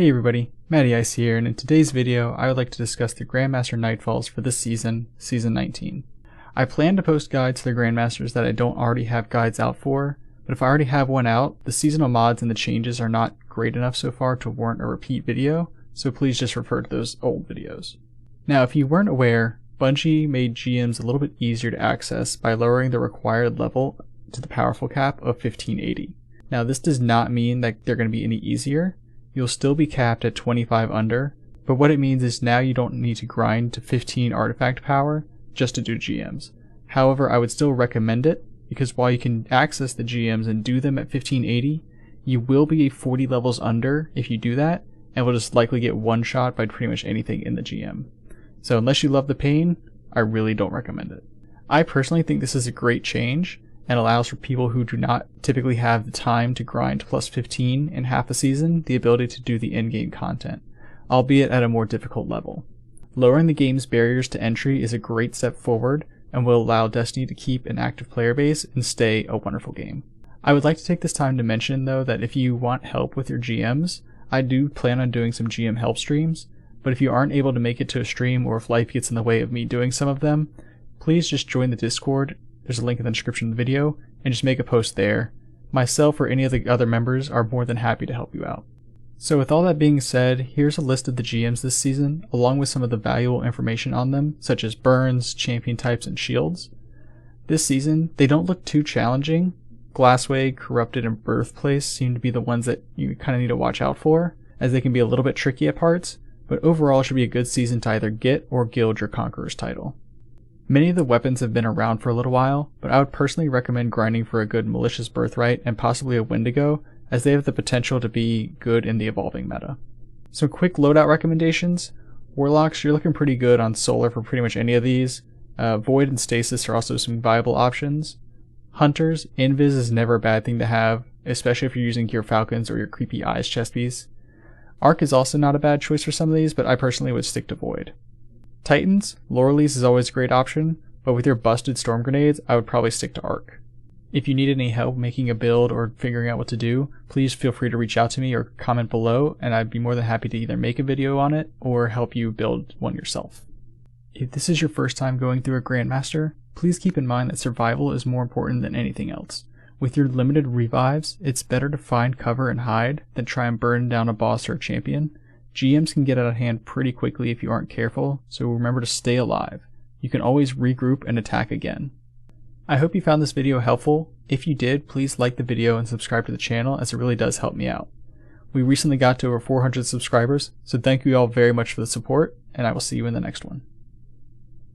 Hey everybody, Matty Ice here, and in today's video I would like to discuss the Grandmaster Nightfalls for this season, Season 19. I plan to post guides to the Grandmasters that I don't already have guides out for, but if I already have one out, the seasonal mods and the changes are not great enough so far to warrant a repeat video, so please just refer to those old videos. Now if you weren't aware, Bungie made GMs a little bit easier to access by lowering the required level to the powerful cap of 1580. Now this does not mean that they're going to be any easier. You'll still be capped at 25 under, but what it means is now you don't need to grind to 15 artifact power just to do GMs. However, I would still recommend it, because while you can access the GMs and do them at 1580, you will be 40 levels under if you do that, and will just likely get one shot by pretty much anything in the GM. So unless you love the pain, I really don't recommend it. I personally think this is a great change, and allows for people who do not typically have the time to grind plus 15 in half a season the ability to do the in-game content, albeit at a more difficult level. Lowering the game's barriers to entry is a great step forward and will allow Destiny to keep an active player base and stay a wonderful game. I would like to take this time to mention though that if you want help with your GMs, I do plan on doing some GM help streams, but if you aren't able to make it to a stream or if life gets in the way of me doing some of them, please just join the Discord. There's a link in the description of the video, and just make a post there. Myself or any of the other members are more than happy to help you out. So with all that being said, here's a list of the GMs this season, along with some of the valuable information on them, such as burns, champion types, and shields. This season, they don't look too challenging. Glassway, Corrupted, and Birthplace seem to be the ones that you kind of need to watch out for, as they can be a little bit tricky at parts, but overall it should be a good season to either get or gild your Conqueror's title. Many of the weapons have been around for a little while, but I would personally recommend grinding for a good Malicious Birthright and possibly a Wendigo, as they have the potential to be good in the evolving meta. Some quick loadout recommendations. Warlocks, you're looking pretty good on Solar for pretty much any of these. Void and Stasis are also some viable options. Hunters, Invis is never a bad thing to have, especially if you're using Gear Falcons or your Creepy Eyes chest piece. Arc is also not a bad choice for some of these, but I personally would stick to Void. Titans, Loreleys is always a great option, but with your busted storm grenades, I would probably stick to Arc. If you need any help making a build or figuring out what to do, please feel free to reach out to me or comment below, and I'd be more than happy to either make a video on it or help you build one yourself. If this is your first time going through a Grandmaster, please keep in mind that survival is more important than anything else. With your limited revives, it's better to find cover and hide than try and burn down a boss or a champion. GMs can get out of hand pretty quickly if you aren't careful, so remember to stay alive. You can always regroup and attack again. I hope you found this video helpful. If you did, please like the video and subscribe to the channel, as it really does help me out. We recently got to over 400 subscribers, so thank you all very much for the support, and I will see you in the next one.